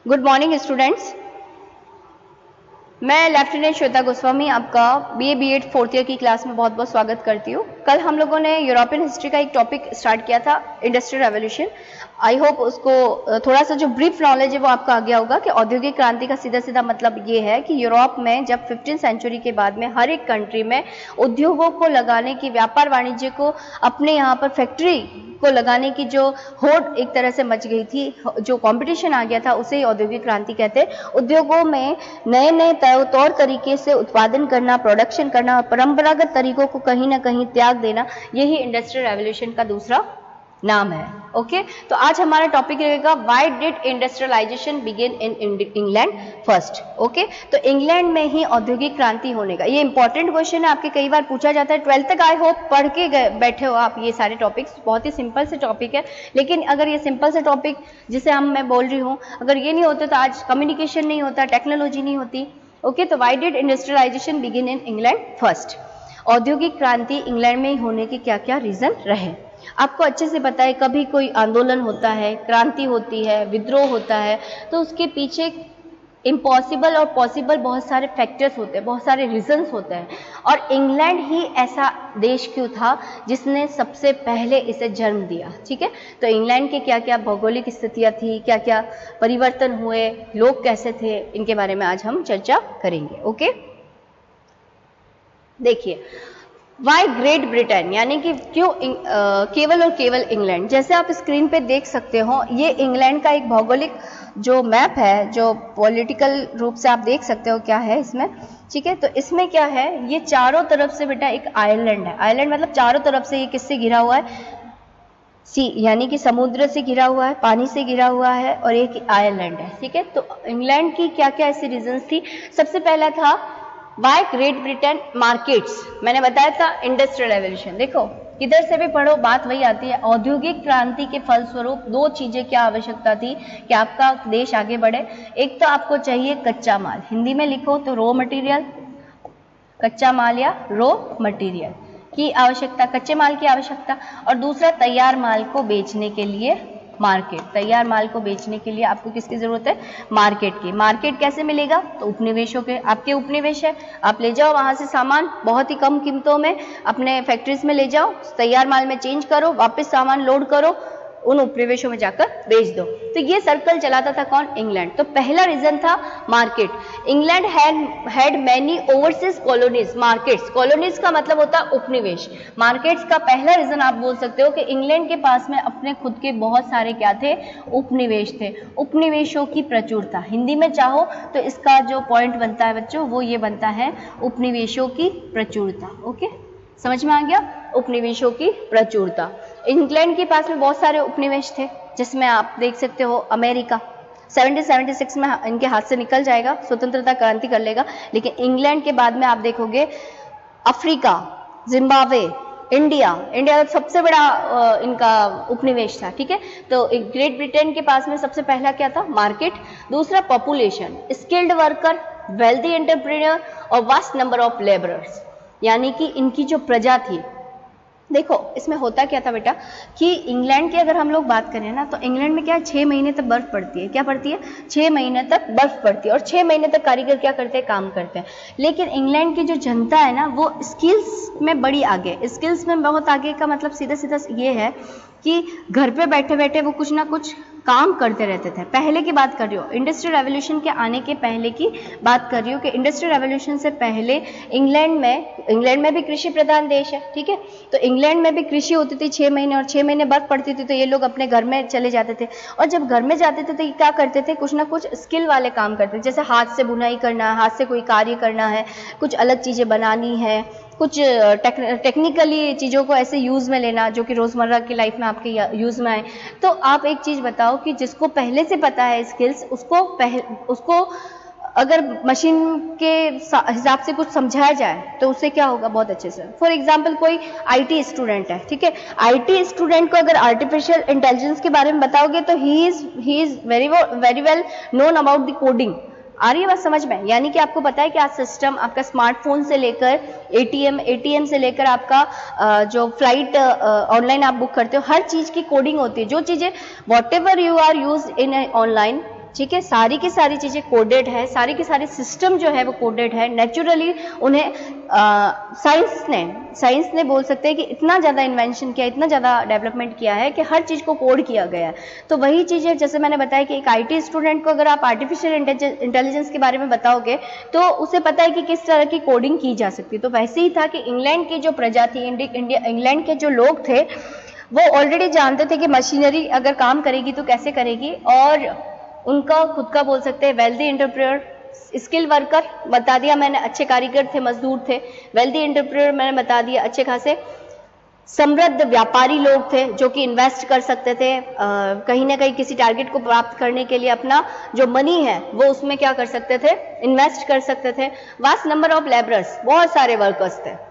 Good morning students. मैं lieutenant Shweta Goswami आपका BA fourth year की क्लास में बहुत बहुत स्वागत करती हूँ। कल हम लोगों ने यूरोपियन हिस्ट्री का एक टॉपिक स्टार्ट किया था, इंडस्ट्रियल रेवोल्यूशन। आई होप उसको थोड़ा सा जो ब्रीफ नॉलेज है वो आपको आ गया होगा कि औद्योगिक क्रांति का सीधा सीधा मतलब ये है कि यूरोप में जब 15th सेंचुरी के बाद में हर एक कंट्री में उद्योगों को लगाने की, व्यापार वाणिज्य को अपने यहाँ पर फैक्ट्री को लगाने की जो होड़ एक तरह से मच गई थी, जो कंपटीशन आ गया था, उसे औद्योगिक क्रांति कहते हैं। उद्योगों में नए नए तौर तरीके से उत्पादन करना, प्रोडक्शन करना और परंपरागत तरीकों को कहीं ना कहीं त्याग देना, यही इंडस्ट्रियल रेवोल्यूशन का दूसरा नाम है। ओके, तो आज हमारा टॉपिक रहेगा why did industrialisation begin in England first. Okay, तो इंग्लैंड में ही औद्योगिक क्रांति होने का, ये इंपॉर्टेंट क्वेश्चन है, आपके कई बार पूछा जाता है। 12th तक आई होप पढ़ के बैठे हो आप ये सारे टॉपिक्स। बहुत ही सिंपल से टॉपिक है, लेकिन अगर ये सिंपल से टॉपिक जिसे मैं बोल रही हूँ, अगर ये नहीं होते तो आज कम्युनिकेशन नहीं होता, टेक्नोलॉजी नहीं होती। ओके, तो why did industrialisation begin in England first. औद्योगिक क्रांति इंग्लैंड में होने के क्या क्या रीजन रहे, आपको अच्छे से पता है। कभी कोई आंदोलन होता है, क्रांति होती है, विद्रोह होता है, तो उसके पीछे इम्पॉसिबल और पॉसिबल बहुत सारे फैक्टर्स होते हैं, बहुत सारे रीजंस होते हैं। और इंग्लैंड ही ऐसा देश क्यों था जिसने सबसे पहले इसे जन्म दिया। ठीक है, तो इंग्लैंड के क्या क्या भौगोलिक स्थितियां थी, क्या क्या परिवर्तन हुए, लोग कैसे थे, इनके बारे में आज हम चर्चा करेंगे। ओके, देखिए वाई ग्रेट ब्रिटेन, यानी कि क्यों केवल और केवल इंग्लैंड। जैसे आप स्क्रीन पे देख सकते हो, ये इंग्लैंड का एक भौगोलिक जो मैप है, जो पॉलिटिकल रूप से आप देख सकते हो क्या है इसमें। ठीक है, तो इसमें क्या है, ये चारों तरफ से बेटा एक आइलैंड है। आइलैंड मतलब चारों तरफ से ये किससे घिरा हुआ है, सी यानी कि समुद्र से घिरा हुआ है, पानी से घिरा हुआ है, और एक आइलैंड है। ठीक है, तो इंग्लैंड की क्या क्या ऐसी रीजंस थी। सबसे पहला था बाय ग्रेट ब्रिटेन मार्केट्स। मैंने बताया था इंडस्ट्रियल रेवोल्यूशन, देखो किधर से भी पढ़ो बात वही आती है। औद्योगिक क्रांति के फलस्वरूप दो चीजें क्या आवश्यकता थी कि आपका देश आगे बढ़े। एक तो आपको चाहिए कच्चा माल, हिंदी में लिखो तो रॉ मटेरियल, कच्चा माल या रॉ मटेरियल की आवश्यकता, कच्चे माल की आवश्यकता। और दूसरा तैयार माल को बेचने के लिए मार्केट। तैयार माल को बेचने के लिए आपको किसकी जरूरत है, मार्केट की। मार्केट कैसे मिलेगा, तो उपनिवेशों के, आपके उपनिवेश है, आप ले जाओ वहां से सामान बहुत ही कम कीमतों में अपने फैक्ट्रीज में ले जाओ, तैयार माल में चेंज करो, वापस सामान लोड करो, उन उपनिवेशों में जाकर बेच दो। तो ये सर्कल चलाता था कौन, इंग्लैंड। तो पहला रीजन था market. England had many overseas colonies. Markets, colonies का मतलब होता है उपनिवेश। मार्केट्स का पहला रीजन आप बोल सकते हो कि इंग्लैंड के पास में अपने खुद के बहुत सारे क्या थे, उपनिवेश थे। उपनिवेशों की प्रचुरता, हिंदी में चाहो तो इसका जो पॉइंट बनता है बच्चों, वो ये बनता है उपनिवेशों की प्रचुरता। ओके, समझ में आ गया, उपनिवेशों की प्रचुरता। इंग्लैंड के पास में बहुत सारे उपनिवेश थे, जिसमें आप देख सकते हो अमेरिका 1776 में इनके हाथ से निकल जाएगा, स्वतंत्रता क्रांति कर लेगा। लेकिन इंग्लैंड के बाद में आप देखोगे अफ्रीका, जिम्बाब्वे, इंडिया सबसे बड़ा इनका उपनिवेश था। ठीक है, तो ग्रेट ब्रिटेन के पास में सबसे पहला क्या था, मार्केट। दूसरा population, skilled worker, wealthy entrepreneur और वास्ट नंबर ऑफ लेबरर्स, यानी कि इनकी जो प्रजा थी। देखो इसमें होता क्या था बेटा कि इंग्लैंड की अगर हम लोग बात करें ना, तो इंग्लैंड में क्या है, 6 महीने तक बर्फ पड़ती है। क्या पड़ती है, 6 महीने तक बर्फ पड़ती है, और 6 महीने तक कारीगर क्या करते हैं, काम करते हैं। लेकिन इंग्लैंड की जो जनता है ना, वो स्किल्स में बड़ी आगे, स्किल्स में बहुत आगे का मतलब सीधा सीधा ये है कि घर पे बैठे बैठे वो कुछ ना कुछ काम करते रहते थे। पहले की बात कर रही हो, इंडस्ट्रियल रेवोल्यूशन के आने के पहले की बात कर रही हूँ कि इंडस्ट्रियल रेवोल्यूशन से पहले इंग्लैंड में भी कृषि प्रधान देश है। ठीक है, तो इंग्लैंड में भी कृषि होती थी 6 महीने, और 6 महीने बर्फ पड़ती थी, तो ये लोग अपने घर में चले जाते थे। और जब घर में जाते थे तो ये क्या करते थे, कुछ ना कुछ स्किल वाले काम करते थे, जैसे हाथ से बुनाई करना, हाथ से कोई कार्य करना है, कुछ अलग चीजें बनानी है, कुछ टेक्निकली चीज़ों को ऐसे यूज़ में लेना जो कि रोज़मर्रा की लाइफ में आपके यूज़ में आए। तो आप एक चीज़ बताओ कि जिसको पहले से पता है स्किल्स, उसको अगर मशीन के हिसाब से कुछ समझाया जाए तो उससे क्या होगा, बहुत अच्छे से। फॉर एग्जाम्पल कोई आईटी स्टूडेंट है, ठीक है, आईटी स्टूडेंट को अगर आर्टिफिशियल इंटेलिजेंस के बारे में बताओगे तो he is very well known about the coding. आ रही है बात समझ में, यानी कि आपको पता है कि आज सिस्टम आपका स्मार्टफोन से लेकर एटीएम से लेकर आपका जो फ्लाइट ऑनलाइन आप बुक करते हो, हर चीज की कोडिंग होती है। जो चीजें whatever you are use in online, ठीक है, सारी की सारी चीजें कोडेड है, सारी की सारी सिस्टम जो है वो कोडेड है। नेचुरली उन्हें साइंस ने बोल सकते हैं कि इतना ज़्यादा इन्वेंशन किया, इतना ज़्यादा डेवलपमेंट किया है कि हर चीज़ को कोड किया गया है। तो वही चीज़ें जैसे मैंने बताया कि एक आईटी स्टूडेंट को अगर आप आर्टिफिशियल इंटेलिजेंस के बारे में बताओगे तो उसे पता है कि किस तरह की कोडिंग की जा सकती है। तो वैसे ही था कि इंग्लैंड की जो प्रजा थी, इंग्लैंड के जो लोग थे वो ऑलरेडी जानते थे कि मशीनरी अगर काम करेगी तो कैसे करेगी, और उनका खुद का बोल सकते हैं वेल्दी एंटरप्रेन्योर, स्किल वर्कर बता दिया मैंने, अच्छे कारीगर थे, मजदूर थे। वेल्दी एंटरप्रेन्योर मैंने बता दिया, अच्छे खासे समृद्ध व्यापारी लोग थे जो कि इन्वेस्ट कर सकते थे कहीं ना कहीं किसी टारगेट को प्राप्त करने के लिए, अपना जो मनी है वो उसमें क्या कर सकते थे, इन्वेस्ट कर सकते थे। वास्ट नंबर ऑफ लेबरर्स, बहुत सारे वर्कर्स थे।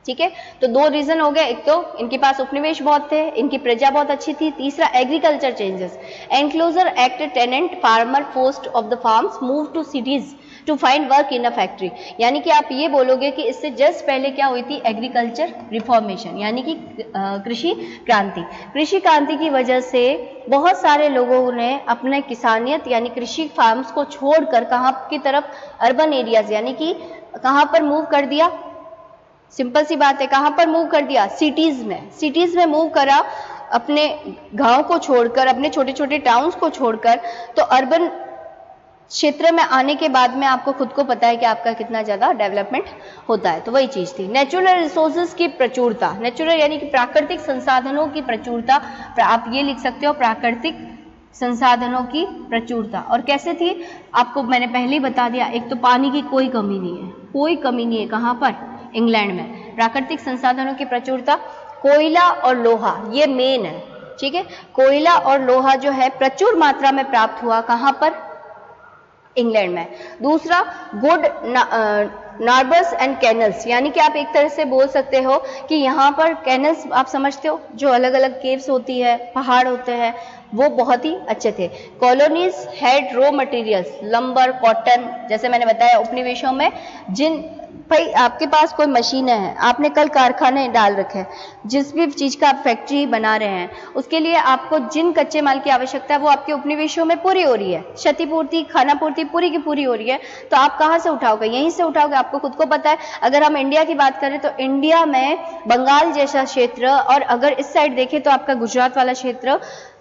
ठीक है, तो दो रीजन हो गए, एक तो इनके पास उपनिवेश बहुत थे, इनकी प्रजा बहुत अच्छी थी। तीसरा agriculture changes, enclosure act, tenant farmer post of the farms move to cities to find work in a factory. यानी कि आप ये बोलोगे कि इससे जस्ट पहले क्या हुई थी, एग्रीकल्चर रिफॉर्मेशन, यानी कि कृषि क्रांति। कृषि क्रांति की वजह से बहुत सारे लोगों ने अपने किसानियत यानी कृषि फार्म्स को छोड़कर कहाँ की तरफ, अर्बन एरियाज यानी कि कहाँ पर मूव कर दिया, सिंपल सी बात है, कहां पर मूव कर दिया, सिटीज में। सिटीज में मूव करा, अपने गांव को छोड़कर, अपने छोटे छोटे टाउन्स को छोड़कर। तो अर्बन क्षेत्र में आने के बाद में आपको खुद को पता है कि आपका कितना ज्यादा डेवलपमेंट होता है। तो वही चीज थी, नेचुरल रिसोर्सेज की प्रचुरता, नेचुरल यानी कि प्राकृतिक संसाधनों की प्रचुरता, आप ये लिख सकते हो प्राकृतिक संसाधनों की प्रचुरता। और कैसे थी आपको मैंने पहले ही बता दिया, एक तो पानी की कोई कमी नहीं है, कोई कमी नहीं है, कहां पर, इंग्लैंड में। प्राकृतिक संसाधनों की प्रचुरता, कोयला और लोहा ये मेन है। ठीक है, कोयला और लोहा जो है प्रचुर मात्रा में प्राप्त हुआ, कहां पर, इंग्लैंड में। दूसरा, गुड नार्बर्स एंड कैनल्स, यानी कि आप एक तरह से बोल सकते हो कि यहाँ पर कैनल्स आप समझते हो, जो अलग अलग केव्स होती है, पहाड़ होते हैं, वो बहुत ही अच्छे थे। Colonies had raw materials, lumbar, cotton, जैसे मैंने बताया उपनिवेशों में जिन, भाई आपके पास कोई मशीनें हैं, आपने कल कारखाने डाल रखे हैं, जिस भी चीज का आप फैक्ट्री बना रहे हैं उसके लिए आपको जिन कच्चे माल की आवश्यकता है वो आपके उपनिवेशों में पूरी हो रही है, क्षतिपूर्ति, खानापूर्ति पूरी की पूरी हो रही है। तो आप कहाँ से उठाओगे, यहीं से उठाओगे, आपको खुद को पता है। अगर हम इंडिया की बात करें तो इंडिया में बंगाल जैसा क्षेत्र, और अगर इस साइड देखें तो आपका गुजरात वाला क्षेत्र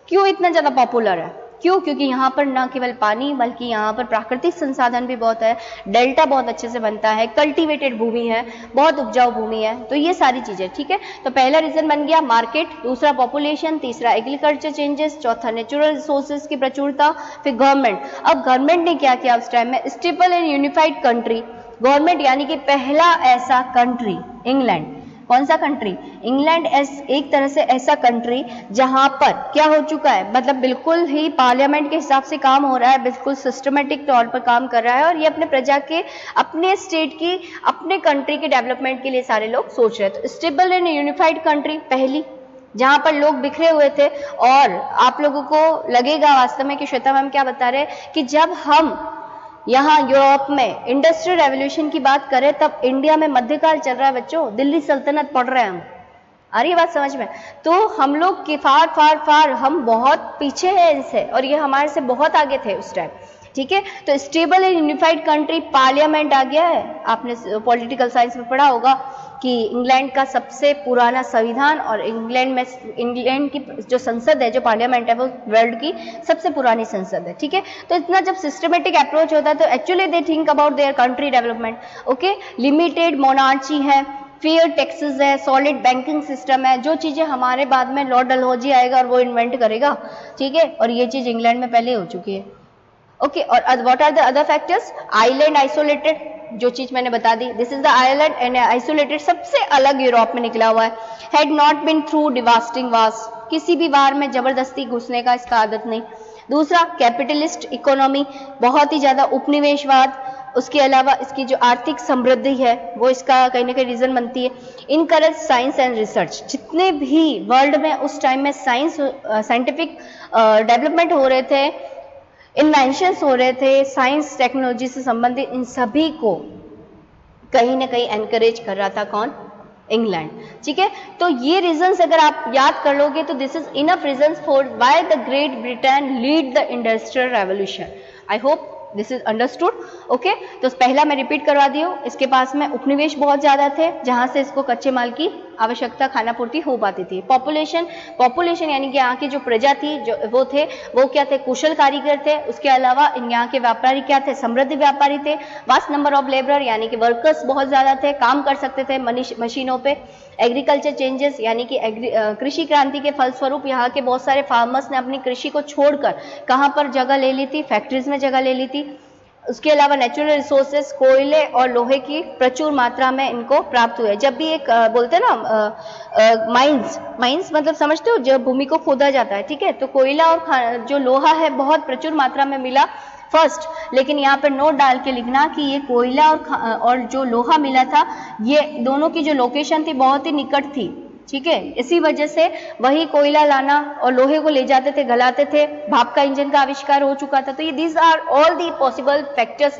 क्यों इतना ज्यादा पॉपुलर है, क्यों, क्योंकि यहाँ पर न केवल पानी बल्कि यहाँ पर प्राकृतिक संसाधन भी बहुत है, डेल्टा बहुत अच्छे से बनता है, कल्टीवेटेड भूमि है, बहुत उपजाऊ भूमि है। तो ये सारी चीजें, ठीक है। तो पहला रीजन बन गया मार्केट, दूसरा पॉपुलेशन, तीसरा एग्रीकल्चर चेंजेस, चौथा नेचुरल रिसोर्सेज की प्रचुरता, फिर गवर्नमेंट। अब गवर्नमेंट ने क्या किया उस टाइम में, stable and unified country, government यानी कि पहला ऐसा कंट्री, इंग्लैंड, कौन सा कंट्री, इंग्लैंड, एक तरह से ऐसा कंट्री जहां पर क्या हो चुका है, मतलब बिल्कुल ही पार्लियामेंट के हिसाब से काम हो रहा है, बिल्कुल सिस्टमेटिक तौर पर काम कर रहा है, और ये अपने प्रजा के, अपने स्टेट की, अपने कंट्री के डेवलपमेंट के लिए सारे लोग सोच रहे थे। तो स्टेबल एंड यूनिफाइड कंट्री पहली, जहां पर लोग बिखरे हुए थे। और आप लोगों को लगेगा वास्तव में कि श्वेता मैम क्या बता रहे हैं कि जब हम यहाँ यूरोप में इंडस्ट्रियल रेवोल्यूशन की बात करें तब इंडिया में मध्यकाल चल रहा है बच्चों, दिल्ली सल्तनत पढ़ रहे हैं हम, आ रही है बात समझ में। तो हम लोग के फार हम बहुत पीछे हैं इनसे, और ये हमारे से बहुत आगे थे उस टाइम, ठीक है। तो stable and unified country, parliament आ गया है, आपने पॉलिटिकल साइंस में पढ़ा होगा कि इंग्लैंड का सबसे पुराना संविधान, और इंग्लैंड की जो संसद है, जो पार्लियामेंट है, वो वर्ल्ड की सबसे पुरानी संसद है, ठीक है। तो इतना जब सिस्टमेटिक अप्रोच होता है तो actually they think about their country development, okay. Limited monarchy है, फेयर टैक्सेस है, सॉलिड बैंकिंग सिस्टम है, जो चीजें हमारे बाद में लॉर्ड डलहौजी आएगा और वो इन्वेंट करेगा, ठीक है। और ये चीज इंग्लैंड में पहले हो चुकी है, ओके। और what are the other factors, island isolated, जो चीज मैंने बता दी, this is the island and isolated, सबसे अलग यूरोप में निकला हुआ है। Had not been through devastating wars, किसी भी वार में जबरदस्ती घुसने का इसका आदत नहीं। दूसरा, कैपिटलिस्ट इकोनॉमी, बहुत ही ज्यादा उपनिवेशवाद, उसके अलावा इसकी जो आर्थिक समृद्धि है वो इसका कहीं ना कहीं रीजन बनती है। इनकरेज साइंस एंड रिसर्च, जितने भी वर्ल्ड में उस टाइम में साइंटिफिक डेवलपमेंट हो रहे थे, इन्वेंशंस हो रहे थे, साइंस टेक्नोलॉजी से संबंधित, इन सभी को कहीं ना कहीं एनकरेज कर रहा था कौन, इंग्लैंड। ठीक है, तो ये रीजंस अगर आप याद कर लोगे तो this is enough reasons for why the great Britain lead the industrial revolution. I hope this is understood. Okay, तो पहला मैं रिपीट करवा दी हूँ, इसके पास में उपनिवेश बहुत ज्यादा थे जहां से इसको कच्चे माल की आवश्यकता, खाना पूर्ति हो पाती थी। पॉपुलेशन यानी कि यहाँ की जो प्रजा थी, जो वो क्या थे, कुशल कारीगर थे। उसके अलावा यहाँ के व्यापारी क्या थे, समृद्ध व्यापारी थे। वास्ट नंबर ऑफ लेबर यानी कि वर्कर्स बहुत ज्यादा थे, काम कर सकते थे मशीनों पे। एग्रीकल्चर चेंजेस यानी कि कृषि क्रांति के फलस्वरूप यहाँ के बहुत सारे फार्मर्स ने अपनी कृषि को छोड़कर कहाँ पर जगह ले ली थी, फैक्ट्रीज में जगह ले ली थी। उसके अलावा नेचुरल रिसोर्सेज, कोयले और लोहे की प्रचुर मात्रा में इनको प्राप्त हुए। जब भी एक बोलते हैं ना माइंस मतलब समझते हो, जब भूमि को खोदा जाता है, ठीक है, तो कोयला और जो लोहा है बहुत प्रचुर मात्रा में मिला फर्स्ट। लेकिन यहाँ पर नोट डाल के लिखना कि ये कोयला और जो लोहा मिला था, ये दोनों की जो लोकेशन थी बहुत ही निकट थी। ठीक है, इसी वजह से वही कोयला लाना और लोहे को ले जाते थे, गलाते थे। भाप का इंजन का आविष्कार हो चुका था। तो ये these are all the possible factors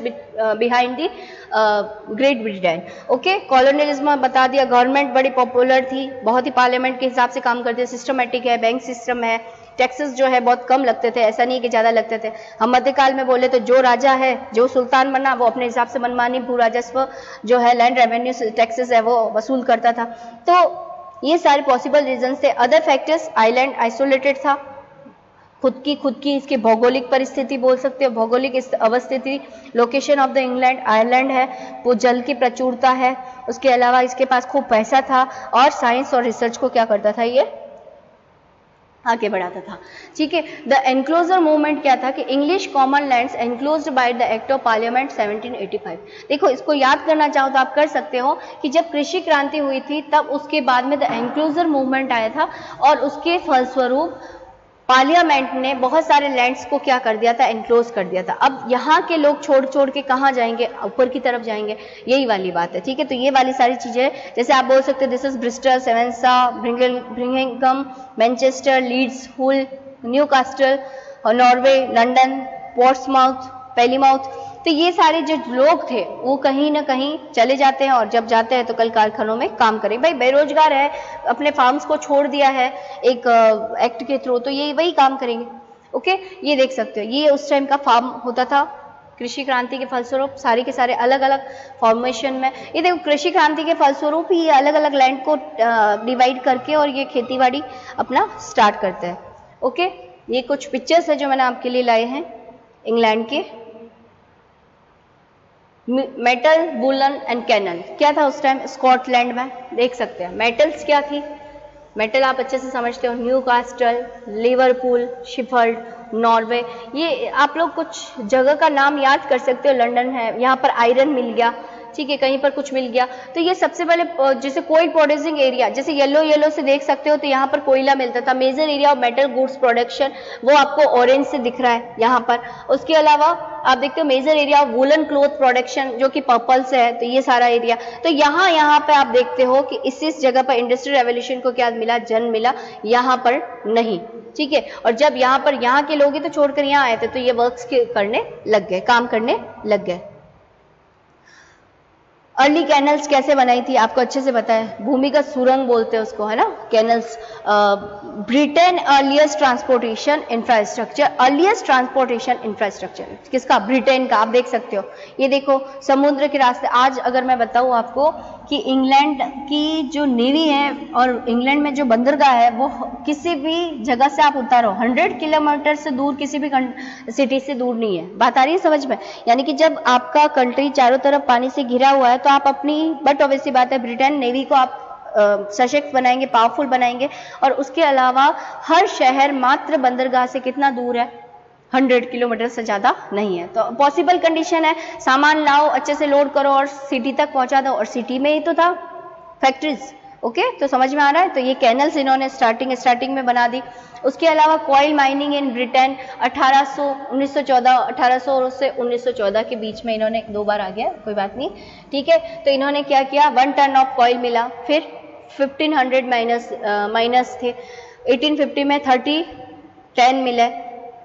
behind the Great Britain. Okay, colonialism बता दिया, गवर्नमेंट बड़ी पॉपुलर थी, बहुत ही पार्लियामेंट के हिसाब से काम करते थे, सिस्टमेटिक है, बैंक सिस्टम है, टैक्सेस जो है बहुत कम लगते थे, ऐसा नहीं कि ज्यादा लगते थे। हम मध्यकाल में बोले तो जो राजा है, जो सुल्तान बना, वो अपने हिसाब से मनमानी भू राजस्व जो है, लैंड रेवेन्यू टैक्सेस है, वो वसूल करता था। तो ये सारे पॉसिबल रीजंस थे। अदर फैक्टर्स, आइलैंड आइसोलेटेड था, खुद की इसकी भौगोलिक परिस्थिति बोल सकते हो, भौगोलिक अवस्थिति, location of the England, Ireland है, वो जल की प्रचुरता है। उसके अलावा इसके पास खूब पैसा था और साइंस और रिसर्च को क्या करता था, ये आगे बढ़ाता था। ठीक है, द एनक्लोजर मूवमेंट क्या था कि English common lands enclosed by the act of parliament 1785। देखो, इसको याद करना चाहो तो आप कर सकते हो कि जब कृषि क्रांति हुई थी तब उसके बाद में द एनक्लोजर मूवमेंट आया था और उसके फलस्वरूप पार्लियामेंट ने बहुत सारे लैंड्स को क्या कर दिया था, एनक्लोज कर दिया था। अब यहाँ के लोग छोड़ के कहाँ जाएंगे, ऊपर की तरफ जाएंगे, यही वाली बात है। ठीक है, तो ये वाली सारी चीजें, जैसे आप बोल सकते हो this is Bristol, Swansea, Birmingham, Manchester, Leeds, Hull, Newcastle, Norway, London, Portsmouth, Plymouth. तो ये सारे जो लोग थे वो कहीं ना कहीं चले जाते हैं और जब जाते हैं तो कल कारखानों में काम करें। भाई बेरोजगार है, अपने फार्म्स को छोड़ दिया है एक एक्ट के थ्रू, तो ये वही काम करेंगे। ओके, ये देख सकते हो, ये उस टाइम का फार्म होता था कृषि क्रांति के फलस्वरूप, सारे के सारे अलग अलग फॉर्मेशन में। ये देखो, कृषि क्रांति के फलस्वरूप ही ये अलग अलग लैंड को डिवाइड करके और ये खेतीबाड़ी अपना स्टार्ट करते हैं। ओके, ये कुछ पिक्चर्स है जो मैंने आपके लिए लाए हैं इंग्लैंड के। मेटल, वुलन एंड कैनल क्या था उस टाइम स्कॉटलैंड में, देख सकते हैं। मेटल्स क्या थी, मेटल आप अच्छे से समझते हो, न्यूकास्टल, लिवरपूल, शिफर्ड, नॉर्वे। ये आप लोग कुछ जगह का नाम याद कर सकते हो, लंदन है, यहाँ पर आयरन मिल गया, ठीक है, कहीं पर कुछ मिल गया। तो ये सबसे पहले जैसे कोयल प्रोड्यूसिंग एरिया, जैसे येलो से देख सकते हो, तो यहाँ पर कोयला मिलता था। Major area of metal goods production वो आपको ऑरेंज से दिख रहा है यहाँ पर। उसके अलावा आप देखते हो major area of woollen cloth production जो कि पर्पल से है, तो ये सारा एरिया। तो यहाँ पे आप देखते हो कि इस जगह पर इंडस्ट्रियल रेवोल्यूशन को क्या मिला, जन्म मिला, यहाँ पर नहीं। ठीक है, और जब यहाँ के लोग ही तो छोड़कर यहाँ आए थे, तो ये वर्क्स करने लग गए, काम करने लग गए। अर्ली कैनल्स कैसे बनाई थी आपको अच्छे से पता है, भूमिगत सुरंग बोलते हैं उसको, है ना, canals. Britain earliest transportation infrastructure किसका, ब्रिटेन का। आप देख सकते हो, ये देखो समुद्र के रास्ते। आज अगर मैं बताऊं आपको कि इंग्लैंड की जो नेवी है और इंग्लैंड में जो बंदरगाह है, वो किसी भी जगह से आप उतारो 100 किलोमीटर से दूर, किसी भी सिटी से दूर नहीं है। बात आ रही है समझ में? यानी कि जब आपका कंट्री चारों तरफ पानी से घिरा हुआ है तो आप अपनी, बट ऑब्वियसली बात है, ब्रिटेन नेवी को आप सशक्त बनाएंगे, पावरफुल बनाएंगे। और उसके अलावा हर शहर मात्र बंदरगाह से कितना दूर है, 100 किलोमीटर से ज्यादा नहीं है। तो पॉसिबल कंडीशन है, सामान लाओ, अच्छे से लोड करो और सिटी तक पहुंचा दो। और सिटी में ही तो था फैक्ट्रीज। ओके, तो समझ में आ रहा है? तो ये कैनल्स इन्होंने स्टार्टिंग में बना दी। उसके अलावा कॉयल माइनिंग इन ब्रिटेन 1814 से 1914 के बीच में इन्होंने 2 बार आ गया, कोई बात नहीं, ठीक है। तो इन्होंने क्या किया, 1 टन ऑफ कॉयल मिला, फिर 1500 माइनस थे, 1850 में 10 मिले,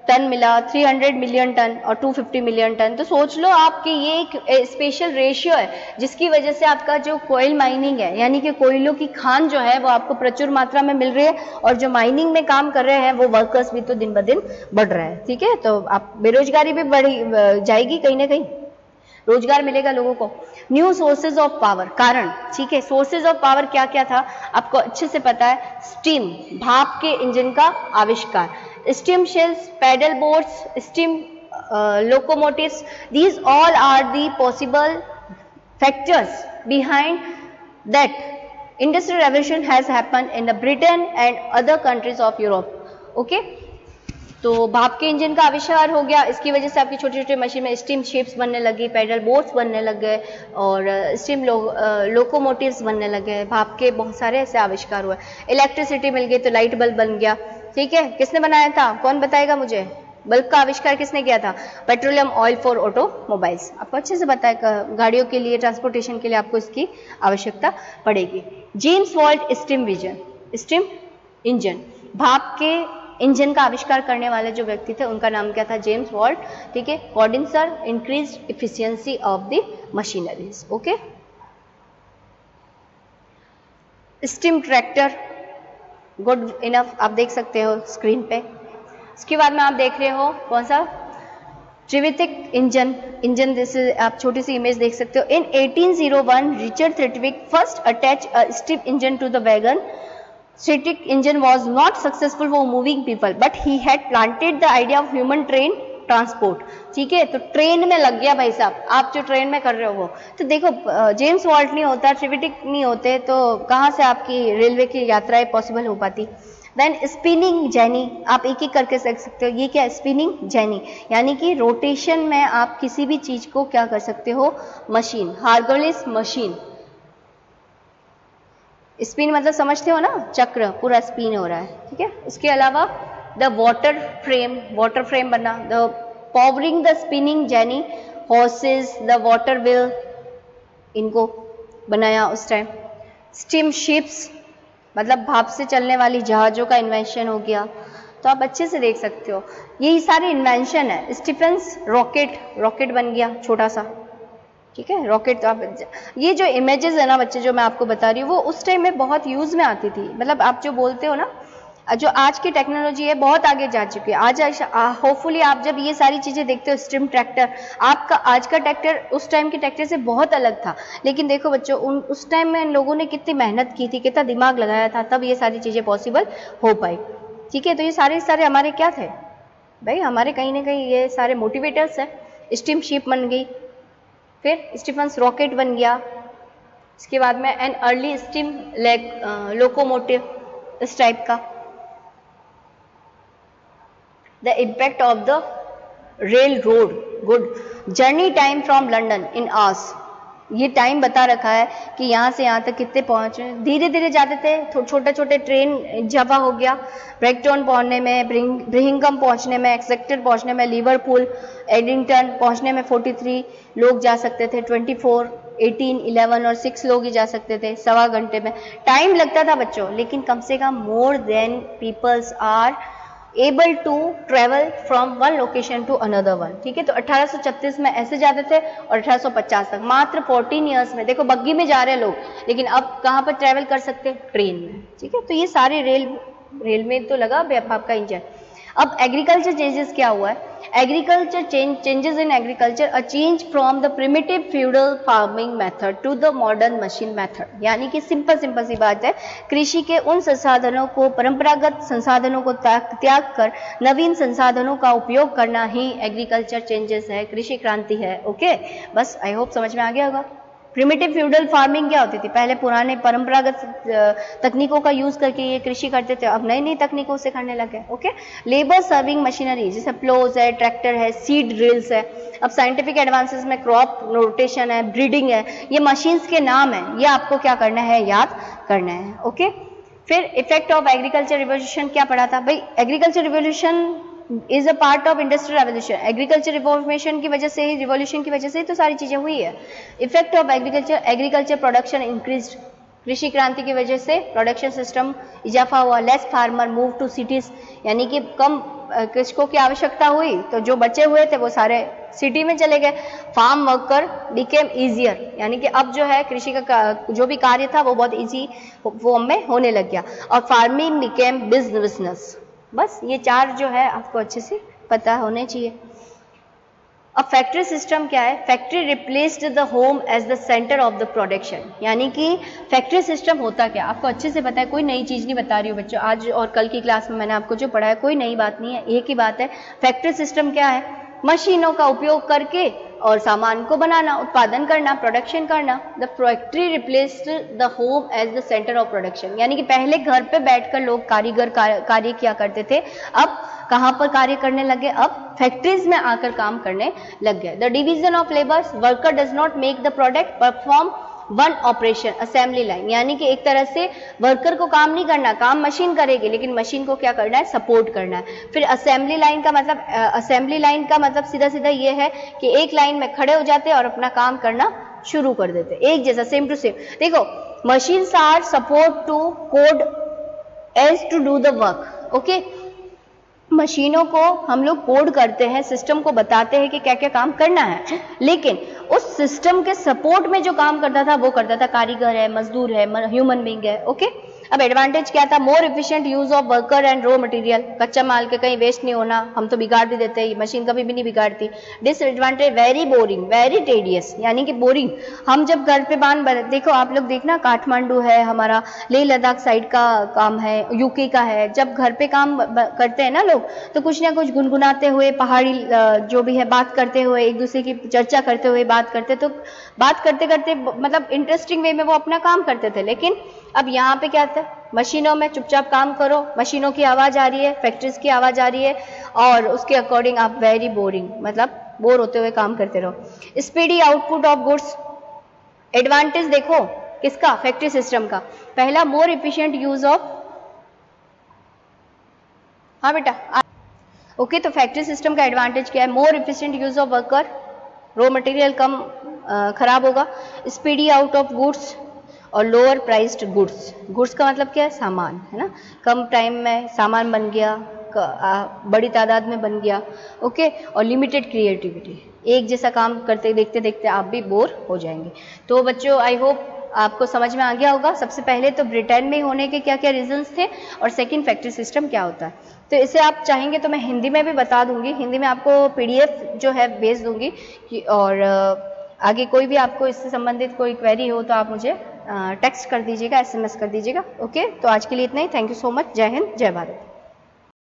टन मिला, 300 मिलियन टन और 250 मिलियन टन। तो सोच लो आपकी ये एक स्पेशल रेशियो है जिसकी वजह से आपका जो कोयल माइनिंग है, यानी कि कोयलों की खान जो है वो आपको प्रचुर मात्रा में मिल रही है, और जो माइनिंग में काम कर रहे हैं वो वर्कर्स भी तो दिन ब दिन बढ़ रहा है। ठीक है, तो आप बेरोजगारी भी बढ़ी जाएगी, कहीं ना कहीं रोजगार मिलेगा लोगों को। न्यू सोर्सेज ऑफ पावर, कारण, ठीक है, सोर्सेज ऑफ पावर क्या क्या था आपको अच्छे से पता है। स्टीम, भाप के इंजन का आविष्कार, steam shells, paddle boats, steam locomotives, these all are the possible factors behind that industrial revolution has happened in the Britain and other countries of Europe. Okay, तो भाप के इंजन का आविष्कार हो गया, इसकी वजह से आपकी छोटी छोटी मशीन में स्टीम शिप्स बनने लगी, पैडल बोट्स बनने लग गए और स्टीम लोकोमोटिव्स बनने लगे, भाप के बहुत सारे ऐसे आविष्कार हुए। इलेक्ट्रिसिटी मिल गई तो लाइट बल्ब बन गया। ठीक है, किसने बनाया था, कौन बताएगा मुझे, बल्ब का आविष्कार किसने किया था, पेट्रोलियम ऑयल फॉर ऑटोमोबाइल्स। आपको अच्छे से पता है गाड़ियों के लिए, ट्रांसपोर्टेशन के लिए आपको इसकी आवश्यकता पड़ेगी। जेम्स वॉल्ट स्टीम इंजन, भाप के इंजन का आविष्कार करने वाले जो व्यक्ति थे उनका नाम क्या था, जेम्स वॉल्ट। ठीक है, condenser increased efficiency of the machineries. Okay, steam tractor, good enough, आप देख सकते हो स्क्रीन पे। इसके बाद में आप देख रहे हो कौन सा, ट्रिविटिक इंजन जैसे आप छोटी सी इमेज देख सकते हो। In 1801 Richard Trevithick first attach a steam engine to the wagon. Tritic engine was not successful for moving people, but he had planted the idea of human train transport. ठीक है, तो train में लग गया भाई साहब, आप जो ट्रेन में कर रहे हो वो। तो देखो जेम्स वॉल्ट नहीं होता, ट्रिविटिक नहीं होते तो कहाँ से आपकी रेलवे की यात्राएं पॉसिबल हो पाती। देन स्पिनिंग जेनी, आप एक एक करके देख सकते हो, ये क्या है, स्पिनिंग जेनी, यानी कि रोटेशन में आप किसी भी चीज को क्या कर सकते हो, मशीन, हार्गोलिस मशीन। स्पिन मतलब समझते हो ना, चक्र पूरा स्पिन हो रहा है। ठीक है, उसके अलावा द वाटर फ्रेम बना, the powering the spinning jenny, horses, the water wheel, इनको बनाया उस टाइम। स्टीम शिप्स मतलब भाप से चलने वाली जहाजों का इन्वेंशन हो गया। तो आप अच्छे से देख सकते हो यही सारे इन्वेंशन है। स्टीफेंस रॉकेट बन गया छोटा सा। ठीक है, रॉकेट। तो आप ये जो इमेजेस है ना बच्चे, जो मैं आपको बता रही हूँ, वो उस टाइम में बहुत यूज में आती थी। मतलब आप जो बोलते हो ना, जो आज की टेक्नोलॉजी है बहुत आगे जा चुकी है। आज होपफुली आप जब ये सारी चीजें देखते हो, स्टीम ट्रैक्टर, आपका आज का ट्रैक्टर उस टाइम के ट्रैक्टर से बहुत अलग था। लेकिन देखो बच्चों, उस टाइम में इन लोगों ने कितनी मेहनत की थी, कितना दिमाग लगाया था, तब ये सारी चीजें पॉसिबल हो पाई। ठीक है, तो ये सारे हमारे क्या थे भाई, हमारे कहीं ना कहीं ये सारे मोटिवेटर्स है। स्टीम शिप बन गई, फिर स्टीफेंस रॉकेट बन गया, इसके बाद में एन अर्ली स्टीम लोकोमोटिव, इस टाइप का। The impact of the rail road, good, journey time from London in hours, ये टाइम बता रखा है कि यहाँ से यहाँ तक कितने पहुंचे। धीरे धीरे जाते थे, छोटे छोटे ट्रेन जावा हो गया, ब्रेकटाउन पहुंचने में, ब्रिंघम पहुंचने में, एक्सेक्टर पहुंचने में, लिवरपूल, एडिंगटन पहुंचने में 43 लोग जा सकते थे, 24, 18, 11 और 6 लोग ही जा सकते थे, सवा घंटे में टाइम लगता था बच्चों। लेकिन कम से कम more than peoples are able to travel from one location to another one. ठीक है, तो 1836 में ऐसे जाते थे और 1850 तक, मात्र 14 ईयर्स में। देखो बग्गी में जा रहे लोग, लेकिन अब कहाँ पर ट्रेवल कर सकते, ट्रेन में। ठीक है, तो ये सारे रेल में तो लगा भाप का इंजन। अब एग्रीकल्चर चेंजेस क्या हुआ है, agriculture changes in agriculture, a change from the primitive feudal farming method to the modern machine method. यानी कि सिंपल सी बात है, कृषि के उन संसाधनों को, परंपरागत संसाधनों को त्याग कर नवीन संसाधनों का उपयोग करना ही एग्रीकल्चर चेंजेस है, कृषि क्रांति है। ओके, बस आई होप समझ में आ गया होगा। प्रिमिटिव फ्यूडल फार्मिंग क्या होती थी, पहले पुराने परंपरागत तकनीकों का यूज करके ये कृषि करते थे, अब नई नई तकनीकों से करने लगे। ओके, लेबर सर्विंग मशीनरी जैसे प्लोज है, ट्रैक्टर है, सीड ड्रिल्स है। अब साइंटिफिक एडवांसेस में क्रॉप रोटेशन है, ब्रीडिंग है, ये मशीन्स के नाम है, ये आपको क्या करना है, याद करना है। ओके, फिर इफेक्ट ऑफ एग्रीकल्चर रिवोल्यूशन क्या पढ़ा था भाई, agriculture revolution is a part of industrial revolution. Agriculture revolution की वजह से ही, रिवॉल्यूशन की वजह से ही तो सारी चीजें हुई है। Effect of agriculture production increase, कृषि क्रांति की वजह से प्रोडक्शन सिस्टम इजाफा हुआ। Less farmer move to cities, यानी कि कम किसको की आवश्यकता हुई, तो जो बचे हुए थे वो सारे सिटी में चले गए। फार्म वर्कर बिकेम इजियर, यानी कि अब जो है कृषि का जो भी कार्य था वो बहुत इजी फॉर्म में होने लग गया। और फार्मिंग बिकेम बिजनेस। बस ये चार जो है आपको अच्छे से पता होने चाहिए। अब फैक्ट्री सिस्टम क्या है? Factory replaced the home as the centre of the production, यानी कि फैक्ट्री सिस्टम होता क्या आपको अच्छे से पता है, कोई नई चीज नहीं बता रही हूँ बच्चों, आज और कल की क्लास में मैंने आपको जो पढ़ाया कोई नई बात नहीं है, एक ही बात है। फैक्ट्री सिस्टम क्या है? मशीनों का उपयोग करके और सामान को बनाना, उत्पादन करना, प्रोडक्शन करना। The factory replaced the home as the centre of production, यानी कि पहले घर पे बैठकर लोग कारीगर कार्य किया करते थे, अब कहां पर कार्य करने लगे? अब फैक्ट्रीज में आकर काम करने लग गए। The division of labours, worker does not make the product, perform one operation assembly line, यानी कि एक तरह से वर्कर को काम नहीं करना, काम मशीन करेगी, लेकिन मशीन को क्या करना है? सपोर्ट करना है। फिर असेंबली लाइन का मतलब, असेंबली लाइन का मतलब सीधा सीधा ये है कि एक लाइन में खड़े हो जाते और अपना काम करना शुरू कर देते, एक जैसा, सेम टू सेम। देखो, machines are support to code as to do the work. Okay, मशीनों को हम लोग कोड करते हैं, सिस्टम को बताते हैं कि क्या क्या काम करना है, लेकिन उस सिस्टम के सपोर्ट में जो काम करता था वो करता था कारीगर है, मजदूर है, ह्यूमन बीइंग है। ओके, अब एडवांटेज क्या था? मोर efficient use of worker and raw material, कच्चा माल के कहीं वेस्ट नहीं होना, हम तो बिगाड़ भी देते हैं, मशीन कभी भी नहीं बिगाड़ती। Disadvantage very boring, very tedious, यानी कि बोरिंग। हम जब घर पे देखो आप लोग देखना, काठमांडू है हमारा, लेह लद्दाख साइड का काम है, यूके का है, जब घर पे काम करते हैं ना लोग, तो कुछ ना कुछ गुनगुनाते हुए, पहाड़ी जो भी है बात करते हुए, एक दूसरे की चर्चा करते हुए बात करते, तो बात करते करते मतलब इंटरेस्टिंग वे में वो अपना काम करते थे। लेकिन अब यहाँ पे क्या था? मशीनों में चुपचाप काम करो, मशीनों की आवाज आ रही है, फैक्ट्रीज की आवाज आ रही है, और उसके अकॉर्डिंग आप वेरी बोरिंग, मतलब बोर होते हुए काम करते रहो। Speedy output of goods, advantage देखो किसका? फैक्ट्री सिस्टम का। पहला, मोर एफिशिएंट यूज ऑफ, हाँ बेटा, ओके, तो फैक्ट्री सिस्टम का एडवांटेज क्या है? More efficient use of worker, raw material कम खराब होगा, स्पीडी आउट ऑफ गुड्स और लोअर प्राइस्ड गुड्स। गुड्स का मतलब क्या है? सामान, है ना, कम टाइम में सामान बन गया, बड़ी तादाद में बन गया। ओके, और लिमिटेड क्रिएटिविटी, एक जैसा काम करते देखते देखते आप भी बोर हो जाएंगे। तो बच्चों, आई होप आपको समझ में आ गया होगा। सबसे पहले तो ब्रिटेन में होने के क्या क्या रीजंस थे, और सेकंड फैक्ट्री सिस्टम क्या होता है। तो इसे आप चाहेंगे तो मैं हिंदी में भी बता दूंगी, हिंदी में आपको पीडीएफ जो है भेज दूंगी और आगे कोई भी आपको इससे संबंधित कोई क्वेरी हो तो आप मुझे टेक्स्ट कर दीजिएगा, एसएमएस कर दीजिएगा। ओके, तो आज के लिए इतना ही। Thank you so much. जय हिंद, जय भारत।